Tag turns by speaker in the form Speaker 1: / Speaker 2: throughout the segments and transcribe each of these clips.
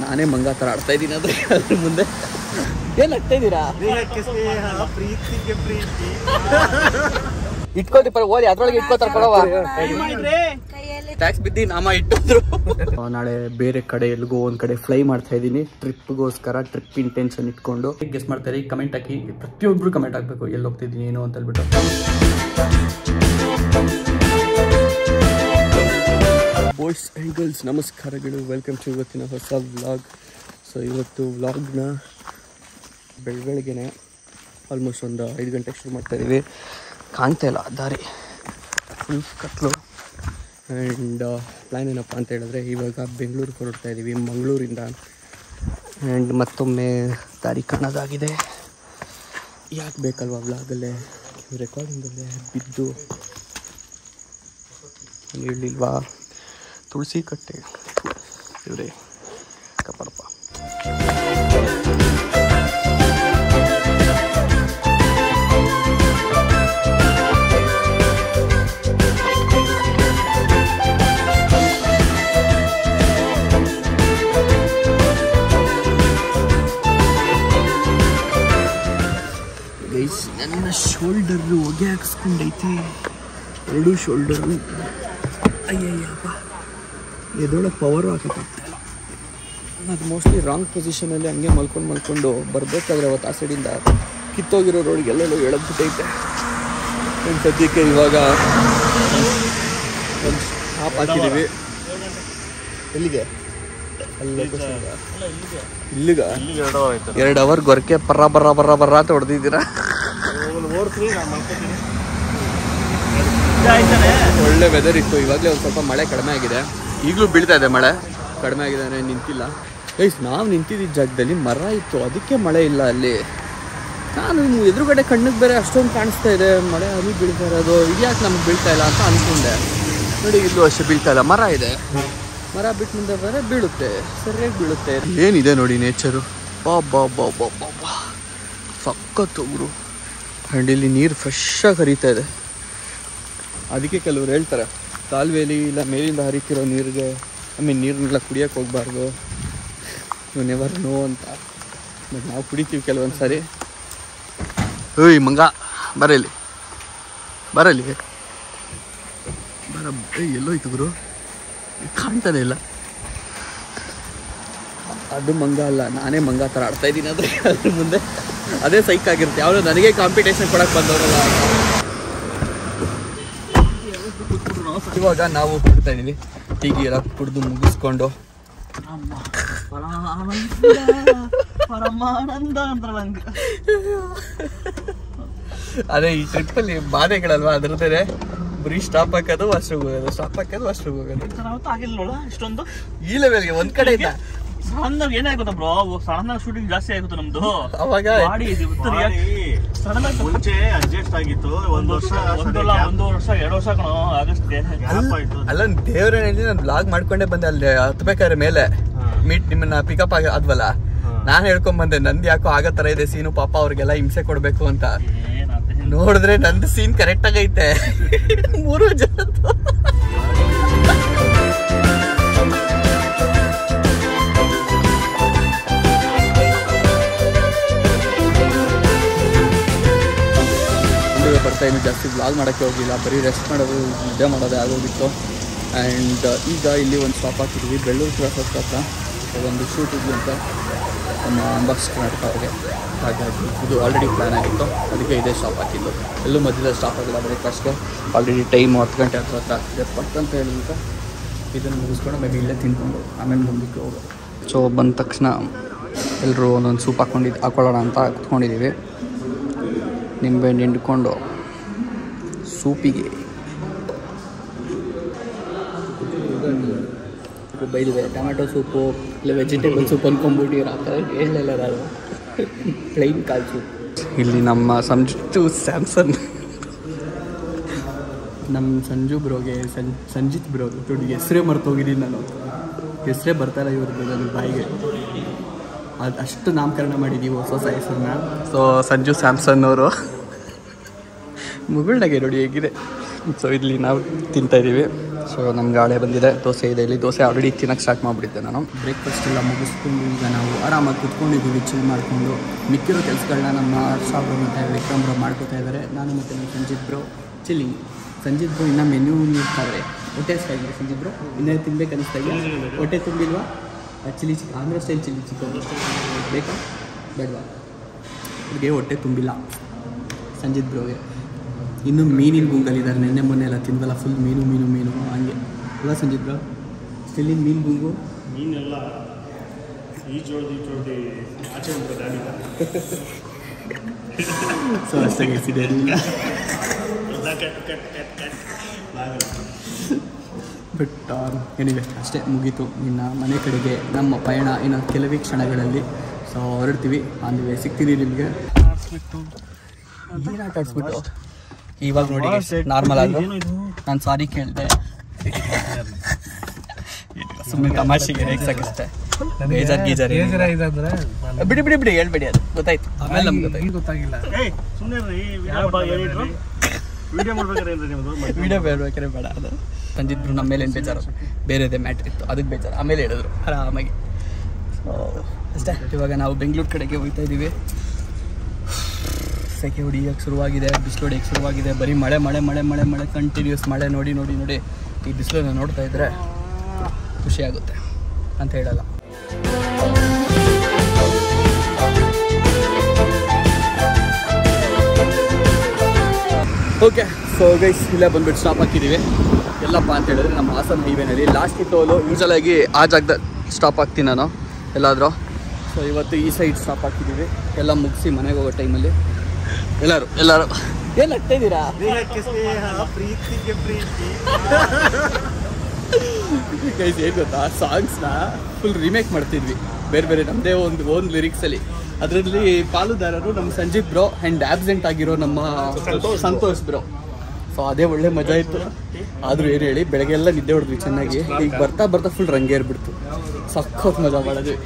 Speaker 1: ನಾನೇ ಮಂಗ ಥರ ಆಡ್ತಾ ಇದ್ದೀನಿ ಅಂದರೆ ಅದ್ರ ಮುಂದೆ ಏನು ಆಗ್ತಾ ಇದ್ದೀರಾ? ಇಟ್ಕೊಳ್ತಿ ಪರ ಓದಿ ಅದ್ರೊಳಗೆ ಇಟ್ಕೋತಾರ ಕೊಡವ ಟ್ಯಾಕ್ಸ್ ಬಿದ್ದು ನಾಮ ಇಟ್ಟಿದ್ರು. ನಾಳೆ ಬೇರೆ ಕಡೆ ಎಲ್ಗೋ ಒಂದ್ ಕಡೆ ಫ್ಲೈ ಮಾಡ್ತಾ ಇದ್ದೀನಿ ಟ್ರಿಪ್ಗೋಸ್ಕರ. ಟ್ರಿಪ್ ಇಂಟೆನ್ಷನ್ ಇಟ್ಕೊಂಡು ಗೆಸ್ ಮಾಡ್ತಾರೆ. ಕಮೆಂಟ್ ಹಾಕಿ, ಪ್ರತಿಯೊಬ್ರು ಕಮೆಂಟ್ ಹಾಕ್ಬೇಕು ಎಲ್ಲಿ ಹೋಗ್ತಿದ್ದೀನಿ ಏನು ಅಂತ ಹೇಳ್ಬಿಟ್ಟು. ಬಾಯ್ಸ್ ಆ್ಯಂಡ್ ಗರ್ಲ್ಸ್ ನಮಸ್ಕಾರಗಳು, ವೆಲ್ಕಮ್ ಟು ಇವತ್ತಿನ ಹೊಸ ವ್ಲಾಗ್. ಸೊ ಇವತ್ತು ವ್ಲಾಗ್ನ ಬೆಳಗ್ಗೆನೆ ಆಲ್ಮೋಸ್ಟ್ ಒಂದು 5 ಗಂಟೆಗೆ ಶುರು ಮಾಡ್ತಾಯಿದ್ದೀವಿ. ಕಾಣ್ತಾ ಇಲ್ಲ ದಾರಿ, ಫುಲ್ ಕತ್ಲು. ಆ್ಯಂಡ್ ಪ್ಲ್ಯಾನ್ ಏನಪ್ಪ ಅಂತ ಹೇಳಿದ್ರೆ ಇವಾಗ ಬೆಂಗಳೂರಿಗೆ ಹೊರಡ್ತಾ ಇದ್ದೀವಿ ಮಂಗಳೂರಿಂದ. ಆ್ಯಂಡ್ ಮತ್ತೊಮ್ಮೆ ದಾರಿ ಕಾಣೋದಾಗಿದೆ. ಯಾಕೆ ಬೇಕಲ್ವ ವ್ಲಾಗಲ್ಲೇ ರೆಕಾರ್ಡಿಂಗಲ್ಲೇ ಬಿದ್ದು ಹೇಳಿಲ್ವಾ? ತುಳಸಿ ಕಟ್ಟೆ ಇವರೇ ಕಪ್ಪಡಪ್ಪ. ನನ್ನ ಶೋಲ್ಡರು ಹೊಗೆ ಹಾಕಿಸ್ಕೊಂಡೈತಿ, 2 ಶೋಲ್ಡರು. ಅಯ್ಯಯ್ಯಪ್ಪ, ಎದೊಳಗೆ ಪವರು ಹಾಕೋಕ್ಕಾಗ್ತಾಯಿಲ್ಲ. ಅದು ಮೋಸ್ಟ್ಲಿ ರಾಂಗ್ ಪೊಸಿಷನಲ್ಲಿ ಹಂಗೆ ಮಲ್ಕೊಂಡು ಬರಬೇಕಾದ್ರೆ ಅವತ್ತು ಆ ಸೈಡಿಂದ ಕಿತ್ತೋಗಿರೋ ರೋಡ್ಗೆ ಎಲ್ಲೆಲ್ಲೋ ಎಳದ್ಬಿಟ್ಟೈತೆ. ಒಂದು ಸದ್ಯಕ್ಕೆ ಇವಾಗ ಒಂದು ಸ್ಟಾಪ್ ಹಾಕಿದ್ದೀವಿ. ಎಲ್ಲಿಗೆ? ಇಲ್ಲಿಗ 2 ಅವರ್ ಗೊರಕೆ ಬರ್ರ ಅಂತ ಹೊಡೆದಿದ್ದೀರಾ? ಒಳ್ಳೆ ವೆದರ್ ಇತ್ತು. ಇವಾಗಲೇ ಒಂದು ಸ್ವಲ್ಪ ಮಳೆ ಕಡಿಮೆ ಆಗಿದೆ. ಈಗಲೂ ಬೀಳ್ತಾ ಇದೆ ಮಳೆ, ಕಡಿಮೆ ಆಗಿದೆ, ನಿಂತಿಲ್ಲ. ನಾವು ನಿಂತಿದ್ದ ಜಾಗದಲ್ಲಿ ಮರ ಇತ್ತು, ಅದಕ್ಕೆ ಮಳೆ ಇಲ್ಲ ಅಲ್ಲಿ. ನಾನು ಎದುರುಗಡೆ ಕಣ್ಣಿಗೆ ಬೇರೆ ಅಷ್ಟೊಂದು ಕಾಣಿಸ್ತಾ ಇದೆ ಮಳೆ, ಅದು ಬೀಳ್ತಾ ಇರೋದು. ಇದ್ಯಾಕೆ ನಮ್ಗೆ ಬೀಳ್ತಾ ಇಲ್ಲ ಅಂತ ಅಂದ್ಕೊಂಡೆ. ನೋಡಿ ಇಲ್ಲೂ ಅಷ್ಟೇ ಬೀಳ್ತಾ ಇಲ್ಲ, ಮರ ಇದೆ. ಮರ ಬಿಟ್ಟು ಮುಂದೆ ಬೇರೆ ಬೀಳುತ್ತೆ, ಸರಿಯಾಗಿ ಬೀಳುತ್ತೆ. ಏನಿದೆ ನೋಡಿ ನೇಚರು, ಬಾ ಸಖತ್ತು ಗುರು. ಆ್ಯಂಡ್ ಇಲ್ಲಿ ನೀರು ಫ್ರೆಶ್ಶಾಗಿ ಹರಿತಾ ಇದೆ. ಅದಕ್ಕೆ ಕೆಲವ್ರು ಹೇಳ್ತಾರೆ ಕಾಲುವೆಲಿ ಇಲ್ಲ ಮೇಲಿಂದ ಹರಿತಿರೋ ನೀರಿಗೆ ನೀರನ್ನೆಲ್ಲ ಕುಡಿಯೋಕ್ಕೆ ಹೋಗ್ಬಾರ್ದು, ಯು ನೆವರ್ ನೋ ಅಂತ. ಬಟ್ ನಾವು ಕುಡಿತೀವಿ ಕೆಲವೊಂದು ಸಾರಿ. ಓಯ್ ಮಂಗ ಬರಲಿ ಬರ ಎಲ್ಲೋಯ್ತು ಗುರು, ಕಾಣ್ತಾನೆ ಇಲ್ಲ. ಅದು ಮಂಗ ಅಲ್ಲ, ನಾನೇ ಮಂಗ ಥರ ಆಡ್ತಾ ಇದ್ದೀನಿ ಅಂದರೆ ಅದ್ರ ಮುಂದೆ ಅದೇ ಸೈಕ್ ಆಗಿರುತ್ತೆ. ಯಾವುದು ನನಗೆ ಕಾಂಪಿಟೇಷನ್ ಕೊಡಕ್ಕೆ ಬಂದವರಲ್ಲ. ಇವಾಗ ನಾವು ಕುಡ್ತಾ ಇದ್ದೀವಿ, ಟೀಗಿ ಎಲ್ಲ ಕುಡಿದು ಮುಗಿಸ್ಕೊಂಡು. ಅದೇ ಈ ಟ್ರಿಪ್ಪಲ್ಲಿ ಬಾಧೆಗಳಲ್ವಾ, ಅದರದೇ ಬರೀ ಸ್ಟಾಪ್ ಹಾಕೋದು ವಾಶ್ರೂಮ್ ಹೋಗೋದು, ಸ್ಟಾಪ್ ಹಾಕೋದು ವಾಶ್ರೂಮ್ ಹೋಗೋದು. ಇಷ್ಟೊಂದು ಈ ಲೆವೆಲ್ಗೆ ಒಂದ್ ಕಡೆ ಇಲ್ಲ.
Speaker 2: ಸಡನ್ನಾಗಿ ಏನಾಗುತ್ತೆ ಬ್ರೋ, ಸಡನ್ನಾಗಿ ಶೂಟಿಂಗ್ ಜಾಸ್ತಿ ಆಗುತ್ತೆ ನಮ್ದು.
Speaker 1: ಅವಾಗ
Speaker 2: ಮುಂಚೆ ಅಡ್ಜಸ್ಟ್ ಆಗಿತ್ತು 1 ವರ್ಷ 2 ವರ್ಷ ಕಣೋ ಆಗಸ್ಟ್ಗೆ.
Speaker 1: ಅಲ್ಲ ದೇವ್ರ ನಾನು ಬ್ಲಾಗ್ ಮಾಡ್ಕೊಂಡೇ ಬಂದೆ. ಅಲ್ಲಿ ಹತ್ಬೇಕಾದ್ರೆ ಮೇಲೆ ಮೀಟ್ ನಿಮ್ಮನ್ನ ಪಿಕಪ್ ಆದ್ವಲ್ಲ, ನಾನು ಹೇಳ್ಕೊಂಡ್ ಬಂದೆ ನಂದು ಯಾಕೋ ಆಗೋ ತರ ಇದೆ ಸೀನು, ಪಾಪ ಅವ್ರಿಗೆಲ್ಲ ಹಿಂಸೆ ಕೊಡ್ಬೇಕು ಅಂತ. ನೋಡಿದ್ರೆ ನಂದು ಸೀನ್ ಕರೆಕ್ಟ್ ಆಗೈತೆ 3 ಜನದ್ದು. ಬರ್ತಾ ಇನ್ನು ಜಾಸ್ತಿ ವ್ಲಾಗ್ ಮಾಡೋಕ್ಕೆ ಹೋಗಿಲ್ಲ, ಬರೀ ರೆಸ್ಟ್ ಮಾಡೋದು ನಿದ್ದೆ ಮಾಡೋದೇ ಆಗೋಗಿತ್ತು. ಆ್ಯಂಡ್ ಈಗ ಇಲ್ಲಿ ಒಂದು ಸ್ಟಾಪ್ ಹಾಕಿದ್ವಿ ಬೆಳ್ಳೂರು ಕ್ರಾಸ್ ಹತ್ರ. ಒಂದು ಶೂಟ್ ಇದ್ವಿ ಅಂತ ನಮ್ಮ ಅಂಬಾಕ್ಸ್ ಕರ್ನಾಟಕ ಅವ್ರಿಗೆ. ಹಾಗಾಗಿ ಇದು ಆಲ್ರೆಡಿ ಪ್ಲ್ಯಾನ್ ಆಗಿತ್ತು, ಅದಕ್ಕೆ ಇದೇ ಸ್ಟಾಪ್ ಹಾಕಿದ್ದು. ಎಲ್ಲೂ ಮಧ್ಯದಲ್ಲಿ ಸ್ಟಾಪ್ ಆಗಿಲ್ಲ, ಬ್ರೇಕ್ಫಾಸ್ಟ್ಗೆ ಆಲ್ರೆಡಿ ಟೈಮ್ 10 ಗಂಟೆ ಹತ್ರ ಪಕ್ಕಂತ ಹೇಳಿದಂತ ಇದನ್ನು ಮುಗಿಸ್ಕೊಂಡು ಮೇಬಿ ಇಲ್ಲೇ ತಿನ್ಕೊಂಡು ಆಮೇಲೆ ಮುಂದಕ್ಕೆ ಹೋಗೋದು. ಸೊ ಬಂದ ತಕ್ಷಣ ಎಲ್ಲರೂ ಒಂದೊಂದು ಸೂಪ್ ಹಾಕ್ಕೊಳ್ಳೋಣ ಅಂತ ಕುತ್ಕೊಂಡಿದ್ದೀವಿ. ನಿಂಬೆಹಣ್ಣು ಹಿಂಡ್ಕೊಂಡು ಸೂಪಿಗೆ ಬೈದಿದೆ. ಟೊಮ್ಯಾಟೊ ಸೂಪು ಇಲ್ಲ ವೆಜಿಟೇಬಲ್ ಸೂಪ್ ಅಂದ್ಕೊಂಡ್ಬಿಟ್ಟಿರೋ ಆ ಥರ ಹೇಳಲಿಲ್ಲ ನಾನು, ಪ್ಲೈನ್ ಕಾಲ್ ಸೂಪ್. ಇಲ್ಲಿ ನಮ್ಮ ಸಂಜು ಬ್ರೋಗೆ ಸಂಜಿತ್ ಬ್ರೋಗೆ ನೋಡಿ ಹೆಸರೇ ಮರ್ತೋಗಿದ್ದೀನಿ ನಾನು, ಹೆಸರೇ ಬರ್ತಾಯಿಲ್ಲ ಇವ್ರದ್ದು ನನ್ನ ಬಾಯಿಗೆ. ಅದು ಅಷ್ಟು ನಾಮಕರಣ ಮಾಡಿದ್ದೀವಿ ಹೊಸ ಹೆಸರನ್ನ. ಸೊ ಸಂಜು ಸ್ಯಾಮ್ಸನ್ ಅವರು ಮುಗುಳ್ನಾಗೆ ನೋಡಿ ಹೇಗಿದೆ. ಸೊ ಇಲ್ಲಿ ನಾವು ತಿಂತಾಯಿದ್ದೀವಿ ಸೊ ನಮ್ಗೆ ಗಾಳೆ ಬಂದಿದೆ, ದೋಸೆ ಇದೆ ಇಲ್ಲಿ. ದೋಸೆ ಆಲ್ರೆಡಿ ತಿನ್ನಕ್ಕೆ ಸ್ಟಾರ್ಟ್ ಮಾಡಿಬಿಟ್ಟಿದ್ದೆ ನಾನು. ಬ್ರೇಕ್ಫಾಸ್ಟ್ ಎಲ್ಲ ಮುಗಿಸ್ಕೊಂಡು ಈಗ ನಾವು ಆರಾಮಾಗಿ ಕುತ್ಕೊಂಡಿದ್ದೀವಿ, ಚಿಲ್ ಮಾಡಿಕೊಂಡು. ಮಿಕ್ಕಿರೋ ಕೆಲಸಗಳನ್ನ ನಮ್ಮ ಶಾಬ್ರು ಮತ್ತು ವಿಕ್ರಮ್ ಬ್ರೋ ಮಾಡ್ಕೋತಾ ಇದ್ದಾರೆ. ನಾನು ಮತ್ತು ನಮ್ಮ Sanjith bro chilling. Sanjith bro ಇನ್ನೂ ಮೆನ್ಯೂ ನೀಡ್ತಾರೆ. ಹೊಟ್ಟೆ ಸ್ಟಾಗಿದೆ ಸಂಜಿತ್ ಬ್ರೋ, ಇನ್ನೇ ತಿನ್ಬೇಕು ಅನಿಸ್ತಾ ಇದೆ. ಹೊಟ್ಟೆ ತುಂಬಿಲ್ವಾ? Chilli chicken, Andhra style chilli chicken ಬೇಕಾ ಬೇಡವಾ? ಅವ್ರಿಗೆ ಹೊಟ್ಟೆ ತುಂಬಿಲ್ಲ ಸಂಜಿತ್ ಬ್ರೋಗೆ. ಇನ್ನೂ ಮೀನಿನ ಗುಂಗಲ್ಲಿದ್ದಾರೆ. ನೆನ್ನೆ ಮೊನ್ನೆ ಎಲ್ಲ ತಿಂದಲ್ಲ, ಫುಲ್ ಮೀನು ಮೀನು ಮೀನು ಹಂಗೆ ಅಲ್ಲ ಸಂಜಿತ್ ಬ್ರೋ? ಸ್ಟಿಲ್ ಇನ್ ಮೀನು ಗುಂಗು
Speaker 2: ಮೀನೆಲ್ಲ ಈ ಜೋಡಿ ಆಚೆ
Speaker 1: ಸೊ ಅಷ್ಟೇ ಇದೆ. ಬಟ್ ಏನಿದೆ ಅಷ್ಟೇ, ಮುಗೀತು. ಇನ್ನು ಮನೆ ಕಡೆಗೆ ನಮ್ಮ ಪಯಣ ಇನ್ನು ಕೆಲವೇ ಕ್ಷಣಗಳಲ್ಲಿ. ಸೊ ಹೊರಡ್ತೀವಿ, ಅಂದಿವೆ ಸಿಗ್ತೀವಿ ನಿಮಗೆ. ಏನು ಆಟ ಆಡಿಸ್ಬಿಟ್ಟು ಇವಾಗ ನೋಡಿ ನಾರ್ಮಲ್ ಆಗಿ ನಾನು ಸಾರಿ ಕೇಳಿದೆ, ಸುಮ್ಮನೆ ತಮಾಷೆಗೆ ರೇಗ್ಸಕ್ಕಷ್ಟೇ. ಬೇಜಾರ್ ಗೀಜಾರ್ ಬಿಡಿ ಬಿಡಿ ಬಿಡಿ ಹೇಳ್ಬೇಡಿ, ಅದು ಗೊತ್ತಾಯ್ತು. ಆಮೇಲೆ ನಮ್ಗೆ ಗೊತ್ತಾಗಿಲ್ಲ. ವಿಡಿಯೋ ಬೇಡಬೇಕಾದ್ರೆ ಬೇಡ. ಅದು ಸಂಜಿತ್ ಬ್ರೋ ನಮ್ಮ ಮೇಲೆ ಏನು ಬೇಜಾರು, ಬೇರೆದೇ ಮ್ಯಾಟ್ರ್ ಇತ್ತು, ಅದಕ್ಕೆ ಬೇಜಾರು. ಆಮೇಲೆ ಹೇಳಿದ್ರು ಆರಾಮಾಗಿ. ಸೊ ಅಷ್ಟೇ. ಇವಾಗ ನಾವು ಬೆಂಗಳೂರು ಕಡೆಗೆ ಹೋಗ್ತಾ ಇದ್ದೀವಿ. ಸೆಕೆ ಹೊಡಿಯೋಕ್ಕೆ ಶುರುವಾಗಿದೆ, ಬಿಸಿಲು ಹೊಡಿಯೋಕ್ಕೆ ಶುರುವಾಗಿದೆ. ಬರೀ ಮಳೆ ಮಳೆ ಮಳೆ ಮಳೆ ಮಳೆ ಕಂಟಿನ್ಯೂಸ್ ಮಳೆ. ನೋಡಿ ನೋಡಿ ನೋಡಿ ಈ ಬಿಸಿಲನ್ನು ನೋಡ್ತಾ ಇದ್ದರೆ ಖುಷಿಯಾಗುತ್ತೆ ಅಂತ ಹೇಳಲ್ಲ. ಓಕೆ, ಸೊ ಗೈಸ್ ಇಲ್ಲೇ ಬಂದುಬಿಟ್ಟು ಸ್ಟಾಪ್ ಹಾಕಿದ್ದೀವಿ. ಎಲ್ಲಪ್ಪ ಅಂತ ಹೇಳಿದ್ರೆ ನಮ್ಮ ಹಾಸನ ಹೈವೇನಲ್ಲಿ ಲಾಸ್ಟ್ ಟೋಲು. ಯೂಶಲಾಗಿ ಆ ಜಾಗದ ಸ್ಟಾಪ್ ಆಗ್ತೀನಿ ನಾನು ಎಲ್ಲಾದರೂ. ಸೊ ಇವತ್ತು ಈ ಸೈಡ್ ಸ್ಟಾಪ್ ಹಾಕಿದ್ದೀವಿ. ಎಲ್ಲ ಮುಗಿಸಿ ಮನೆಗೆ ಹೋಗೋ ಟೈಮಲ್ಲಿ ಎಲ್ಲರೂ ಏನು ಆಗ್ತಾ ಇದ್ದೀರಾ? ಗೈಸ್ ಏನು ಗೊತ್ತಾ, ಸಾಂಗ್ಸ್ನ ಫುಲ್ ರಿಮೇಕ್ ಮಾಡ್ತಿದ್ವಿ ಬೇರೆ ಬೇರೆ ನಮ್ಮದೇ ಒಂದು ಲಿರಿಕ್ಸಲ್ಲಿ. ಅದರಲ್ಲಿ ಪಾಲುದಾರರು ನಮ್ಮ ಸಂಜಿತ್ ಬ್ರೋ ಆ್ಯಂಡ್ ಆಬ್ಸೆಂಟ್ ಆಗಿರೋ ನಮ್ಮ ಸಂತೋಷ್ ಬ್ರೋ. ಸೊ ಅದೇ ಒಳ್ಳೆ ಮಜಾ ಇತ್ತು. ಆದರೂ ಏನು ಹೇಳಿ, ಬೆಳಗ್ಗೆ ಎಲ್ಲ ನಿದ್ದೆ ಹೊಡೆದ್ವಿ ಚೆನ್ನಾಗಿ. ಈಗ ಬರ್ತಾ ಬರ್ತಾ ಫುಲ್ ರಂಗೇರ್ಬಿಡ್ತು. ಸಖತ್ ಮಜಾ ಮಾಡಿದ್ವಿ.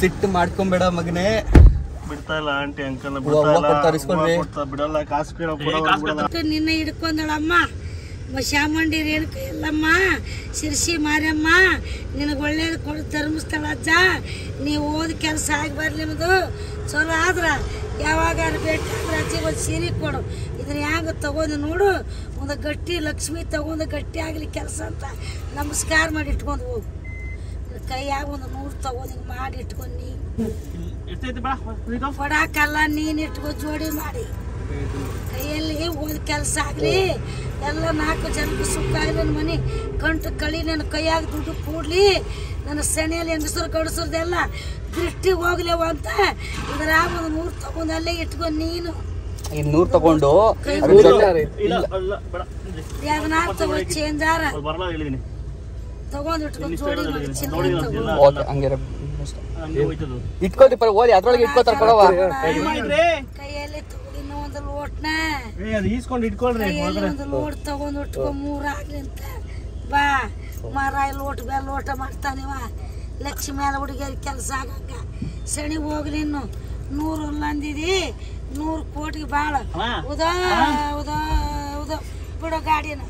Speaker 1: ಸಿಟ್ಟು ಮಾಡ್ಕೊಂಬೇಡ ಮಗನೇ,
Speaker 2: ಬಿಡ್ತಾ ಇಲ್ಲ ಆಂಟಿ ಅಂಕಲ್
Speaker 1: ಬಿಡಲ್ಲ.
Speaker 2: ಕಾಸು
Speaker 3: ನಿನ್ನ ಹಿಡ್ಕೊಂಡಳಮ್ಮ ಚಾಮುಂಡಿ ರೇಣುಕ ಎಲ್ಲಮ್ಮ ಶಿರ್ಸಿ ಮಾರಮ್ಮ, ನಿನಗೆ ಒಳ್ಳೇದು ಕೊಡು ಧರ್ಮಸ್ಥಳ ಅಜ್ಜ. ನೀವು ಓದ್ ಕೆಲಸ ಆಗಿ ಬರ್ಲಿ, ನಿಮ್ಮದು ಚಲೋ ಆದ್ರೆ ಯಾವಾಗ ಬೇಕಾದ್ರೆ ಅಜ್ಜಿಗೆ ಒಂದು ಸೀರೆ ಕೊಡು. ಇದನ್ನ ಹ್ಯಾಂಗ ತಗೊಂಡು ನೋಡು, ಒಂದು ಗಟ್ಟಿ ಲಕ್ಷ್ಮಿ ತಗೊಂಡು ಗಟ್ಟಿ ಆಗಲಿ ಕೆಲಸ ಅಂತ ನಮಸ್ಕಾರ ಮಾಡಿ ಇಟ್ಕೊಂಡು ಹೋಗು. ಕೈಯಾಗ ಒಂದು 100 ತಗೊಂಡು ಹಿಂಗೆ ಮಾಡಿ ಇಟ್ಕೊಂಡು ಕೊಡಾಕಲ್ಲ, ನೀನು ಇಟ್ಕೊ ಜೋಡಿ ಮಾಡಿ. ಕೈಯಲ್ಲಿ ಓದ್ ಕೆಲಸ ಆಗಲಿ, ಎಲ್ಲ 4 ಜನಕ್ಕೆ ಸುಖ ಆಗಲಿ. ನನ್ನ ಮನೆ ಕಂಟು ಕಳಿ, ನನ್ನ ಕೈಯಾಗ ದುಡ್ಡು ಕೂಡ್ಲಿ, ನನ್ನ ಸೆಣೆಯಲ್ಲಿ ಹೆಂಗಸರು ಗಡಸೋದೆಲ್ಲ ದೃಷ್ಟಿ ಹೋಗ್ಲೇವ ಅಂತ ಇದ್ರಾಗ ಒಂದು 100 ತಗೊಂಡು ಅಲ್ಲೇ ಇಟ್ಕೊಂಡು ನೀನು
Speaker 1: 100 ತಗೊಂಡು
Speaker 3: ಚೇಂಜಾರ ತಗೊಂಡು ಇಟ್ಕೊಂಡು ಜೋಡಿ ಮಾಡಿ
Speaker 1: ಇಟ್ಕೊಳ್ತಿ ಓದಿ ಅದ್ರೊಳಗೆ ಇಟ್ಕೋತಾರ ಕೊಡವ.
Speaker 3: ಕೈಯಲ್ಲಿ ತಗೊಂಡು ಒಂದು ಲೋಟ್ನ ಒಂದು ಲೋಟ್ ತಗೊಂಡು ಇಟ್ಕೊ 3 ಆಗ್ಲಿ ಅಂತ ಬಾ. ಮರ ಲೋಟ ಮೇಲೆ ಲೋಟ ಮಾಡ್ತಾನಿವ. ಲಕ್ಷ್ಮಿ ಮೇಲೆ ಹುಡುಗಿಯರಿಗೆ ಕೆಲಸ ಆಗಂಗ ಸೆಣಿ ಹೋಗ್ಲಿ. ಇನ್ನು 100 ಅಂದಿದಿ, 100 ಕೋಟಿಗೆ ಭಾಳ ಉದಾ ಉದಾ ಉದಾ ಬಿಡೋ ಗಾಡಿನ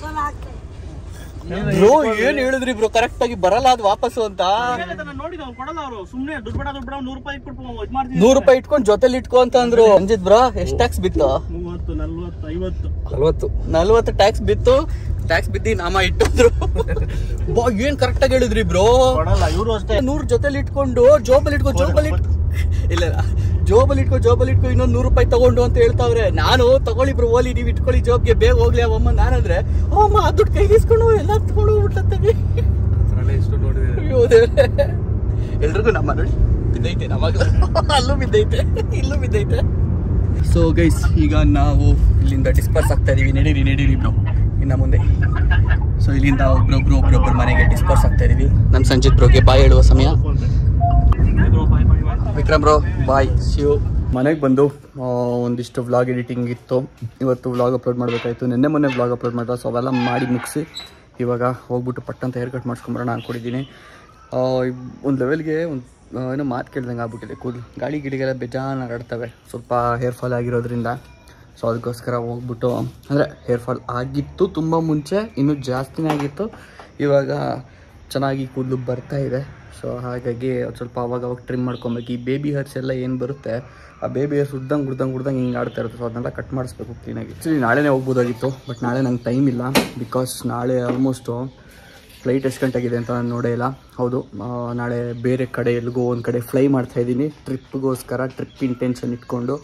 Speaker 3: ಚಲೋ ಆಗ್ತದೆ.
Speaker 1: ಬ್ರೋ ಏನ್ ಹೇಳಿದ್ರಿ ಬ್ರೋ, ಕರೆಕ್ಟ್ ಆಗಿ ಬರಲ್ಲ ಅದು ವಾಪಸ್ಸು ಅಂತ. 100 ರೂಪಾಯಿ ಇಟ್ಕೊಂಡು ಜೊತೆಲಿ ಇಟ್ಕೊ ಅಂತ ಅಂದ್ರು. ಸಂಜಿತ್ ಬ್ರೋ ಎಷ್ಟು ಟ್ಯಾಕ್ಸ್ ಬಿತ್ತು? 40 ಟ್ಯಾಕ್ಸ್ ಬಿತ್ತು. ಟ್ಯಾಕ್ಸ್ ಬಿದ್ದಿ ನಾಮ ಇಟ್ಟಿದ್ರು. ಏನ್ ಕರೆಕ್ಟ್ ಆಗಿ ಹೇಳಿದ್ರಿ ಬ್ರೋ. 100 ಜೊತೆಲಿ ಇಟ್ಕೊಂಡು ಜೋಬಲ್ಲಿ ಇಟ್ಕೊ ಇಲ್ಲ ಜೋಬಲ್ಲಿ ಇಟ್ಕೊ ಇನ್ನೊಂದು 100 ರೂಪಾಯಿ ತಗೊಂಡು ಅಂತ ಹೇಳ್ತಾವ್ರೆ. ನಾನು ತಗೊಳ್ಳಿ ಬ್ರೋ, ಓಲಿ ನೀವು ಇಟ್ಕೊಳ್ಳಿ ಜೋಬ್ಗೆ, ಬೇಗ ಹೋಗ್ಲಿ ಅವಮ್ಮ. ನಾನಂದ್ರೆ ಅಮ್ಮ ದುಡ್ಡು ಕೈಗಿಸ್ಕೊಂಡು ಎಲ್ಲ ತಗೊಂಡು ಹೋಗ್ಬಿಟ್ಲತ್ತಾಗೆ. ಎಲ್ರಿಗೂ ನಮ್ಮ ನೋಡಿ ಬಿದ್ದೈತೆ, ನಮಗ ಅಲ್ಲೂ ಬಿದ್ದೈತೆ, ಇಲ್ಲೂ ಬಿದ್ದೈತೆ. ಸೊ ಗೈಸ್ ಈಗ ನಾವು ಇಲ್ಲಿಂದ ಡಿಸ್ಪರ್ಸ್ ಆಗ್ತಾ ಇದೀವಿ. ನಡೀರಿ ಬ್ರೋ ಇನ್ನು ಮುಂದೆ. ಸೊ ಇಲ್ಲಿಂದ ಒಬ್ರೊಬ್ರು ಮನೆಗೆ ಡಿಸ್ಪರ್ಸ್ ಆಗ್ತಾ ಇದೀವಿ. ನಮ್ಮ ಸಂಜಿತ್ ಬ್ರೋಗೆ ಬಾಯ್ ಹೇಳುವ ಸಮಯ. Vikram bro bye, Shiv. ಮನೆಗೆ ಬಂದು ಒಂದಿಷ್ಟು ವ್ಲಾಗ್ ಎಡಿಟಿಂಗ್ ಇತ್ತು. ಇವತ್ತು ವ್ಲಾಗ್ ಅಪ್ಲೋಡ್ ಮಾಡಬೇಕಾಯಿತು. ಮೊನ್ನೆ ವ್ಲಾಗ್ ಅಪ್ಲೋಡ್ ಮಾಡಿದೆ. ಸೊ ಅವೆಲ್ಲ ಮಾಡಿ ಮುಗಿಸಿ ಇವಾಗ ಹೋಗ್ಬಿಟ್ಟು ಪಟ್ಟಂತ ಹೇರ್ ಕಟ್ ಮಾಡಿಸ್ಕೊಂಬರೋಣ ಅಂದ್ಕೊಂಡಿದ್ದೀನಿ. ಒಂದು ಲೆವೆಲ್ಗೆ ಏನೋ ಮಾತು ಕೇಳ್ದಂಗೆ ಆಗ್ಬಿಟ್ಟಿದೆ. ಕೂದಲು ಗಾಳಿ ಗಿಡಿಗೆಲ್ಲ ಬೇಜಾನ್ ಆಡ್ತವೆ, ಸ್ವಲ್ಪ ಹೇರ್ ಫಾಲ್ ಆಗಿರೋದ್ರಿಂದ. ಸೊ ಅದಕ್ಕೋಸ್ಕರ ಹೋಗ್ಬಿಟ್ಟು ಅಂದರೆ ಹೇರ್ ಫಾಲ್ ಆಗಿತ್ತು ತುಂಬ ಮುಂಚೆ, ಇನ್ನೂ ಜಾಸ್ತಿನೇ ಆಗಿತ್ತು. ಇವಾಗ ಚೆನ್ನಾಗಿ ಕೂದಲು ಬರ್ತಾ ಇದೆ. ಸೊ ಹಾಗಾಗಿ ಸ್ವಲ್ಪ ಅವಾಗ ಟ್ರಿಮ್ ಮಾಡ್ಕೊಬೇಕು. ಈ ಬೇಬಿ ಹೇರ್ಸ್ ಎಲ್ಲ ಏನು ಬರುತ್ತೆ, ಆ ಬೇಬಿ ಹೇರ್ಸ್ ಉಡ್ದಂಗೆ ಹಿಂಗೆ ಆಡ್ತಾ ಇರುತ್ತೆ. ಸೊ ಅದನ್ನೆಲ್ಲ ಕಟ್ ಮಾಡಿಸ್ಬೇಕು ಕ್ಲೀನಾಗಿ. ಆ್ಯಕ್ಚುಲಿ ನಾಳೆನೇ ಹೋಗ್ಬೋದಾಗಿತ್ತು, ಬಟ್ ನಾಳೆ ನಂಗೆ ಟೈಮ್ ಇಲ್ಲ. ಬಿಕಾಸ್ ನಾಳೆ ಆಲ್ಮೋಸ್ಟು ಫ್ಲೈಟ್ ಎಷ್ಟು ಗಂಟೆಗಿದೆ ಅಂತ ನಾನು ನೋಡೇ ಇಲ್ಲ. ಹೌದು, ನಾಳೆ ಬೇರೆ ಕಡೆ ಎಲ್ಲಿಗೋ ಒಂದು ಕಡೆ ಫ್ಲೈ ಮಾಡ್ತಾಯಿದ್ದೀನಿ ಟ್ರಿಪ್ಗೋಸ್ಕರ. ಟ್ರಿಪ್ ಇಂಟೆನ್ಷನ್ ಇಟ್ಕೊಂಡು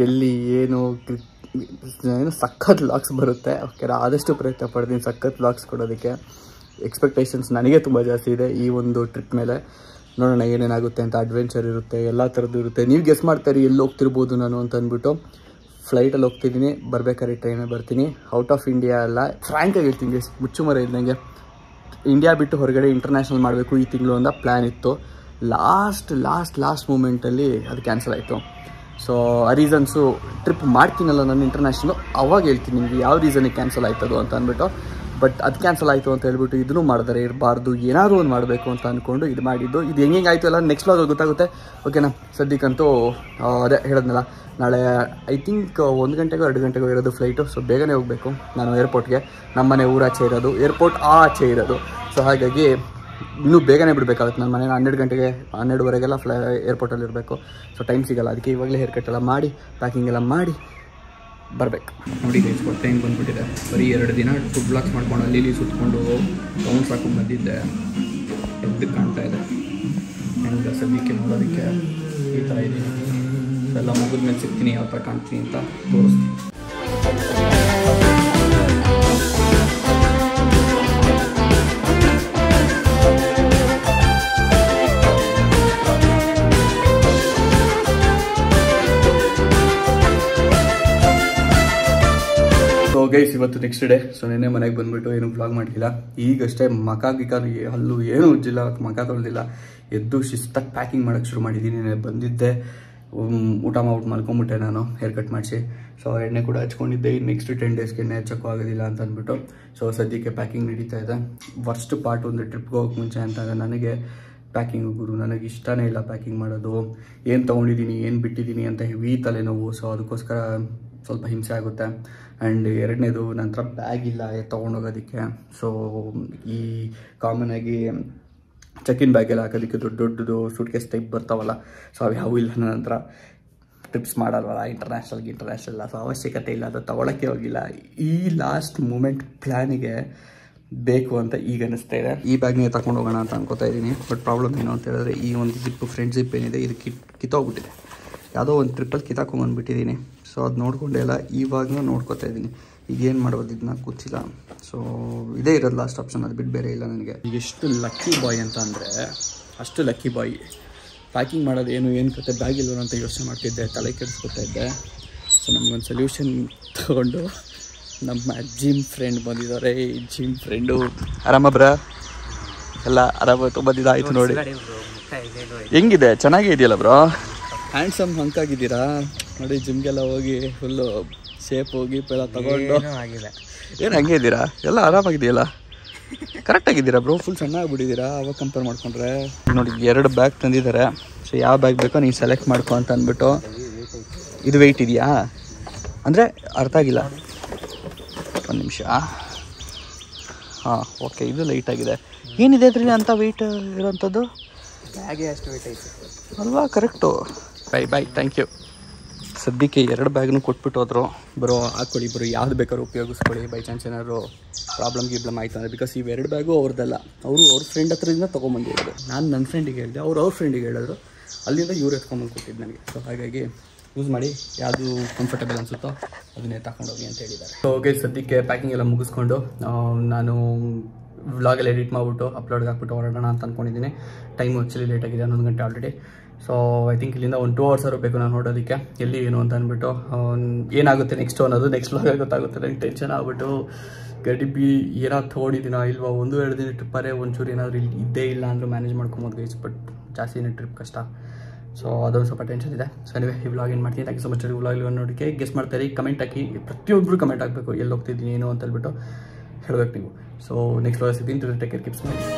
Speaker 1: ಎಲ್ಲಿ ಏನು ಸಖತ್ ಲಾಕ್ಸ್ ಬರುತ್ತೆ. ಓಕೆ, ಆದಷ್ಟು ಪ್ರಯತ್ನ ಪಡ್ತೀನಿ ಸಖತ್ ಲಾಕ್ಸ್ ಕೊಡೋದಕ್ಕೆ. ಎಕ್ಸ್ಪೆಕ್ಟೇಷನ್ಸ್ ನನಗೆ ತುಂಬ ಜಾಸ್ತಿ ಇದೆ ಈ ಒಂದು ಟ್ರಿಪ್ ಮೇಲೆ. ನೋಡೋಣ ಏನೇನಾಗುತ್ತೆ ಅಂತ. ಅಡ್ವೆಂಚರ್ ಇರುತ್ತೆ, ಎಲ್ಲ ಥರದ್ದು ಇರುತ್ತೆ. ನೀವು ಗೆಸ್ ಮಾಡ್ತಾರೆ ಎಲ್ಲಿ ಹೋಗ್ತಿರ್ಬೋದು ನಾನು ಅಂತ ಅಂದ್ಬಿಟ್ಟು. ಫ್ಲೈಟಲ್ಲಿ ಹೋಗ್ತಿದ್ದೀನಿ, ಬರ್ಬೇಕಾದ್ರೆ ಟ್ರೈನಲ್ಲಿ ಬರ್ತೀನಿ. ಔಟ್ ಆಫ್ ಇಂಡಿಯಾ ಅಲ್ಲ, ಫ್ರ್ಯಾಂಕಾಗಿ ಹೇಳ್ತೀನಿ ಗೆಸ್, ಮುಚ್ಚುಮರ ಇದ್ದಂಗೆ ಇಂಡಿಯಾ ಬಿಟ್ಟು ಹೊರಗಡೆ ಇಂಟರ್ನ್ಯಾಷನಲ್ ಮಾಡಬೇಕು ಈ ತಿಂಗಳು ಅಂತ ಪ್ಲ್ಯಾನ್ ಇತ್ತು. ಲಾಸ್ಟ್ ಮೂಮೆಂಟಲ್ಲಿ ಅದು ಕ್ಯಾನ್ಸಲ್ ಆಯಿತು. ಸೊ ಆ ರೀಸನ್ಸು ಟ್ರಿಪ್ ಮಾಡ್ತೀನಲ್ಲ ನಾನು ಇಂಟರ್ನ್ಯಾಷನಲ್, ಅವಾಗ ಹೇಳ್ತೀನಿ ನಿಮಗೆ ಯಾವ ರೀಸನಿಗೆ ಕ್ಯಾನ್ಸಲ್ ಆಯ್ತದು ಅಂತ ಅಂದ್ಬಿಟ್ಟು. ಬಟ್ ಅದು ಕ್ಯಾನ್ಸಲ್ ಆಯಿತು ಅಂತ ಹೇಳ್ಬಿಟ್ಟು ಇದನ್ನು ಮಾಡಿದರೆ ಇರಬಾರ್ದು, ಏನಾದರೂ ಒಂದು ಮಾಡಬೇಕು ಅಂತ ಅಂದ್ಕೊಂಡು ಇದು ಮಾಡಿದ್ದು. ಇದು ಹೆಂಗೆ ಆಯಿತು ಎಲ್ಲ ನೆಕ್ಸ್ಟ್ ವ್ಲಾಗಲ್ಲಿ ಗೊತ್ತಾಗುತ್ತೆ. ಓಕೆನಾ, ಸದ್ಯಕ್ಕಂತೂ ಅದೇ ಹೇಳಿದ್ನಲ್ಲ, ನಾಳೆ ಐ ಥಿಂಕ್ 1 ಗಂಟೆಗೋ 2 ಗಂಟೆಗೋ ಇರೋದು ಫ್ಲೈಟು. ಸೊ ಬೇಗನೆ ಹೋಗಬೇಕು ನಾನು ಏರ್ಪೋರ್ಟ್ಗೆ. ನಮ್ಮನೆ ಊರಾಚೆ ಇರೋದು, ಏರ್ಪೋರ್ಟ್ ಆಚೆ ಇರೋದು. ಸೊ ಹಾಗಾಗಿ ಇನ್ನೂ ಬೇಗನೆ ಬಿಡಬೇಕಾಗುತ್ತೆ. ನನ್ನ ಮನೆ 12 ಗಂಟೆಗೆ 12:30ಗೆಲ್ಲ ಏರ್ಪೋರ್ಟಲ್ಲಿ ಇರಬೇಕು. ಸೊ ಟೈಮ್ ಸಿಗೋಲ್ಲ. ಅದಕ್ಕೆ ಇವಾಗಲೇ ಹೇರ್ ಕಟ್ ಎಲ್ಲ ಮಾಡಿ ಪ್ಯಾಕಿಂಗ್ ಎಲ್ಲ ಮಾಡಿ ಬರಬೇಕು. ನೋಡಿ ಗೈಸ್, ಹೊಟ್ಟೆ ಹೆಂಗೆ ಬಂದುಬಿಟ್ಟಿದೆ. ಬರೀ 2 ದಿನ ಫುಡ್ ಬ್ಲಾಕ್ಸ್ ಮಾಡ್ಕೊಂಡು ಅಲ್ಲಿ ಸುತ್ಕೊಂಡು ರೌಂಡ್ಸ್ ಹಾಕೊಂಡು ಬಂದಿದ್ದೆ. ಎದ್ದು ಕಾಣ್ತಾ ಇದೆ. ಆ್ಯಂಡ್ ಸದ್ಯಕ್ಕೆ ನೋಡೋದಕ್ಕೆ ಈ ಥರ ಇದ್ದೀನಿ. ಎಲ್ಲ ಮುಗಿದ್ಮೇಲೆ ಸಿಗ್ತೀನಿ, ಯಾವ ಥರ ಕಾಣ್ತೀನಿ ಅಂತ ತೋರಿಸ್ತೀನಿ. ಗೈಸ್, ಇವತ್ತು ನೆಕ್ಸ್ಟ್ ಡೇ. ಸೊ ನೆನ್ನೆ ಮನೆಗೆ ಬಂದುಬಿಟ್ಟು ಏನು ವ್ಲಾಗ್ ಮಾಡಿಲ್ಲ. ಈಗಷ್ಟೇ ಮಕ ಹಲ್ಲು ಏನೂ ಉಜ್ಜಿಲ್ಲ, ಮಕ ತೊಳೆದಿಲ್ಲ. ಎದ್ದು ಶಿಸ್ತಾಗಿ ಪ್ಯಾಕಿಂಗ್ ಮಾಡೋಕ್ಕೆ ಶುರು ಮಾಡಿದ್ದೀನಿ. ಬಂದಿದ್ದೆ, ಊಟ ಮಾಡ್ಬಿಟ್ಟು ಮಲ್ಕೊಂಬಿಟ್ಟೆ ನಾನು ಹೇರ್ ಕಟ್ ಮಾಡಿಸಿ. ಸೊ ಎಣ್ಣೆ ಕೂಡ ಹಚ್ಕೊಂಡಿದ್ದೆ. ನೆಕ್ಸ್ಟ್ 10 ಡೇಸ್ಗೆ ಎಣ್ಣೆ ಹಚ್ಚೋಕ್ಕೂ ಆಗೋದಿಲ್ಲ ಅಂತ ಅಂದ್ಬಿಟ್ಟು. ಸೊ ಸದ್ಯಕ್ಕೆ ಪ್ಯಾಕಿಂಗ್ ನಡೀತಾ ಇದೆ. ವರ್ಸ್ಟ್ ಪಾರ್ಟ್ ಒಂದು ಟ್ರಿಪ್ಗೆ ಹೋಗೋಕೆ ಮುಂಚೆ ಅಂತಂದರೆ ನನಗೆ ಪ್ಯಾಕಿಂಗು ಗುರು, ನನಗೆ ಇಷ್ಟನೇ ಇಲ್ಲ ಪ್ಯಾಕಿಂಗ್ ಮಾಡೋದು. ಏನು ತೊಗೊಂಡಿದ್ದೀನಿ ಏನು ಬಿಟ್ಟಿದ್ದೀನಿ ಅಂತ ಹೆವಿ ತಲೆನೋವು. ಸೊ ಅದಕ್ಕೋಸ್ಕರ ಸ್ವಲ್ಪ ಹಿಂಸೆ ಆಗುತ್ತೆ. ಆ್ಯಂಡ್ ಎರಡನೇದು, ನನ್ನ ಹತ್ರ ಬ್ಯಾಗ್ ಇಲ್ಲ ತೊಗೊಂಡೋಗೋದಕ್ಕೆ. ಸೊ ಈ ಕಾಮನಾಗಿ ಚೆಕ್-ಇನ್ ಬ್ಯಾಗೆಲ್ಲ ಹಾಕೋದಕ್ಕೆ ದೊಡ್ಡದು ಸೂಟ್ಕೇಸ್ ಟೈಪ್ ಬರ್ತಾವಲ್ಲ, ಸೊ ಅವು ಯಾವೂ ಇಲ್ಲ ನನ್ನ ಹತ್ರ. ಟ್ರಿಪ್ಸ್ ಮಾಡಲ್ವಲ್ಲ ಇಂಟರ್ನ್ಯಾಷನಲ್, ಸೊ ಅವಶ್ಯಕತೆ ಇಲ್ಲ, ಅದು ತೊಗೊಳಕ್ಕೆ ಹೋಗಿಲ್ಲ. ಈ ಲಾಸ್ಟ್ ಮೂಮೆಂಟ್ ಪ್ಲ್ಯಾನಿಗೆ ಬೇಕು ಅಂತ ಈಗ ಅನ್ನಿಸ್ತಾ ಇದೆ. ಈ ಬ್ಯಾಗ್ನೇ ತಗೊಂಡು ಹೋಗೋಣ ಅಂತ ಅನ್ಕೋತಾ ಇದ್ದೀನಿ. ಬಟ್ ಪ್ರಾಬ್ಲಮ್ ಏನು ಅಂತ ಹೇಳಿದ್ರೆ, ಈ ಒಂದು ಜಿಪ್ಪು ಫ್ರಂಟ್ ಜಿಪ್ ಏನಿದೆ ಇದು ಕಿತ್ತೋಗ್ಬಿಟ್ಟಿದೆ. ಯಾವುದೋ ಒಂದು ಟ್ರಿಪ್ಪಲ್ಲಿ ಕಿತ್ತಾಕೊಂಡ್ಬಂದುಬಿಟ್ಟಿದ್ದೀನಿ. ಸೊ ಅದು ನೋಡ್ಕೊಂಡೆ ಎಲ್ಲ ಇವಾಗ ನೋಡ್ಕೋತಾ ಇದ್ದೀನಿ. ಈಗೇನು ಮಾಡೋದು ಇದನ್ನ ಗೊತ್ತಿಲ್ಲ. ಸೊ ಇದೇ ಇರೋದು ಲಾಸ್ಟ್ ಆಪ್ಷನ್, ಅದು ಬಿಟ್ಟು ಬೇರೆ ಇಲ್ಲ ನನಗೆ. ಈಗ ಎಷ್ಟು ಲಕ್ಕಿ ಬಾಯ್ ಅಂತ ಅಂದರೆ ಅಷ್ಟು ಲಕ್ಕಿ ಬಾಯ್. ಪ್ಯಾಕಿಂಗ್ ಮಾಡೋದು ಏನು ಕತೆ, ಬ್ಯಾಗ್ ಇಲ್ವೋ ಅಂತ ಯೋಚನೆ ಮಾಡ್ತಿದ್ದೆ, ತಲೆ ಕೆಡಿಸ್ಕೊತಾ ಇದ್ದೆ. ಸೊ ನಮಗೊಂದು ಸೊಲ್ಯೂಷನ್ ತಗೊಂಡು ನಮ್ಮ ಜಿಮ್ ಫ್ರೆಂಡ್ ಬಂದಿದ್ದಾರೆ. ಈ ಜಿಮ್ ಫ್ರೆಂಡು ಆರಾಮ ಬ್ರ ಎಲ್ಲ ಆರಾಮಾಯ್ತು, ಬಂದಿದ್ದಾಯ್ತು ನೋಡಿ. ಹೆಂಗಿದೆ, ಚೆನ್ನಾಗೇ ಇದೆಯಲ್ಲ ಬ್ರೋ, ಹ್ಯಾಂಡ್ಸಮ್ ಹಂಕಾಗಿದ್ದೀರಾ ನೋಡಿ. ಜಿಮ್ಗೆಲ್ಲ ಹೋಗಿ ಫುಲ್ಲು ಶೇಪ್ ಹೋಗಿ ಎಲ್ಲ ತಗೊಂಡು ಏನು ಹಂಗೆ ಇದ್ದೀರಾ, ಎಲ್ಲ ಆರಾಮಾಗಿದೆಯಲ್ಲ, ಕರೆಕ್ಟಾಗಿದ್ದೀರಾ ಬ್ರೋ. ಫುಲ್ ಚೆನ್ನಾಗಿಬಿಟ್ಟಿದ್ದೀರಾ ಅವಾಗ ಕಂಪೇರ್ ಮಾಡಿಕೊಂಡ್ರೆ. ನೋಡಿ 2 ಬ್ಯಾಗ್ ತಂದಿದ್ದಾರೆ. ಸೊ ಯಾವ ಬ್ಯಾಗ್ ಬೇಕೋ ನೀವು ಸೆಲೆಕ್ಟ್ ಮಾಡ್ಕೊ ಅಂತ ಅಂದ್ಬಿಟ್ಟು. ಇದು ವೆಯ್ಟ್ ಇದೆಯಾ ಅಂದರೆ ಅರ್ಥ ಆಗಿಲ್ಲ, ಒಂದು ನಿಮಿಷ. ಹಾಂ ಓಕೆ, ಇದು ಲೈಟಾಗಿದೆ. ಏನಿದೆ ಅದರಲ್ಲಿ ಅಂತ ವೆಯ್ಟ್ ಇರೋಂಥದ್ದು? ಬ್ಯಾಗೇ ಅಷ್ಟು ವೆಯ್ಟ್ ಐತೆ ಅಲ್ವಾ? ಕರೆಕ್ಟು. Bye thank you. ಸದ್ಯಕ್ಕೆ 2 ಬ್ಯಾಗ್ನೂ ಕೊಟ್ಬಿಟ್ಟು ಹೋದ್ರು. ಬರೋ ಹಾಕ್ಕೊಳ್ಳಿ ಬರೋ, ಯಾವ್ದು ಬೇಕಾದ್ರೂ ಉಪಯೋಗಿಸ್ಕೊಳ್ಳಿ. ಬೈ ಚಾನ್ಸ್ ಏನಾದ್ರು ಪ್ರಾಬ್ಲಮ್ ಆಯಿತು ಅಂದರೆ. ಬಿಕಾಸ್ ಇವು 2 ಬ್ಯಾಗು ಅವ್ರದ್ದಲ್ಲ, ಅವ್ರ ಫ್ರೆಂಡ್ ಹತ್ರದಿಂದ ತೊಗೊಂಬಂದಿರೋದು. ನಾನು ನನ್ನ ಫ್ರೆಂಡಿಗೆ ಹೇಳಿದೆ, ಅವ್ರ ಫ್ರೆಂಡಿಗೆ ಹೇಳಿದ್ರು, ಅಲ್ಲಿಂದ ಇವ್ರು ಎತ್ಕೊಂಬಂದು ಕೊಟ್ಟಿದ್ದು ನನಗೆ. ಸೊ ಹಾಗಾಗಿ ಯೂಸ್ ಮಾಡಿ, ಯಾವುದು ಕಂಫರ್ಟಬಲ್ ಅನಿಸುತ್ತೋ ಅದನ್ನೇ ತಗೊಂಡೋಗಿ ಅಂತ ಹೇಳಿದ್ದಾರೆ. ಸೊ ಓಕೆ, ಸದ್ಯಕ್ಕೆ ಪ್ಯಾಕಿಂಗ್ ಎಲ್ಲ ಮುಗಿಸ್ಕೊಂಡು ನಾನು ವ್ಲಾಗೆಲ್ಲ ಎಡಿಟ್ ಮಾಡಿಬಿಟ್ಟು ಅಪ್ಲೋಡ್ಗೆ ಹಾಕ್ಬಿಟ್ಟು ಹೊರಡೋಣ ಅಂತ ಅಂದ್ಕೊಂಡಿದ್ದೀನಿ. ಟೈಮು ಆ್ಯಕ್ಚುಲಿ ಲೇಟಾಗಿದೆ, 11 ಗಂಟೆ ಆಲ್ರೆಡಿ. ಸೊ ಐ ಥಿಂಕ್ ಇಲ್ಲಿಂದ ಒಂದು 2 hours ಬೇಕು ನಾನು ನೋಡೋದಕ್ಕೆ ಎಲ್ಲಿ ಏನು ಅಂತ ಅಂದ್ಬಿಟ್ಟು. ಏನಾಗುತ್ತೆ ನೆಕ್ಸ್ಟ್ ಅನ್ನೋದು ನೆಕ್ಸ್ಟ್ ವ್ಲಾಗ್ ಗೊತ್ತಾಗುತ್ತೆ. ನನಗೆ ಟೆನ್ಷನ್ ಆಗ್ಬಿಟ್ಟು ಗಡಿಬಿ ಏನಾದ್ರು ತೊಗೊಂಡಿದ್ದೀನೋ ಇಲ್ವಾ. 1-2 ದಿನ ಟ್ರಿಪ್ಪರೇ ಒಂಚೂರು ಏನಾದರೂ ಇಲ್ಲಿ ಇದ್ದೇ ಇಲ್ಲ ಅಂದರೂ ಮ್ಯಾನೇಜ್ ಮಾಡ್ಕೊಬೋದು ಗೈಸ್. ಬಟ್ ಜಾಸ್ತಿನೇ ಟ್ರಿಪ್ ಕಷ್ಟ. ಸೊ ಅದೊಂದು ಸ್ವಲ್ಪ ಟೆನ್ಷನ್ ಇದೆ. ಸೊ ನೀವೇ ಈ ವ್ಲಾಗ್ ಏನು ಮಾಡ್ತೀನಿ. Thank you so much. Vlog ನೋಡೋಕ್ಕೆ ಗೆಸ್ ಮಾಡ್ತಾರೆ, ಕಮೆಂಟ್ ಹಾಕಿ. ಪ್ರತಿಯೊಬ್ಬರು ಕಮೆಂಟ್ ಹಾಕಬೇಕು, ಎಲ್ಲಿ ಹೋಗ್ತಿದ್ದೀನಿ ಏನು ಅಂತ ಹೇಳ್ಬಿಟ್ಟು ಹೇಳ್ಬೇಕು ನೀವು. ಸೊ ನೆಕ್ಸ್ಟ್ ವ್ಲಾಗ್ ಸಿಗ್ತೀನಿ. Take care, keep smiling.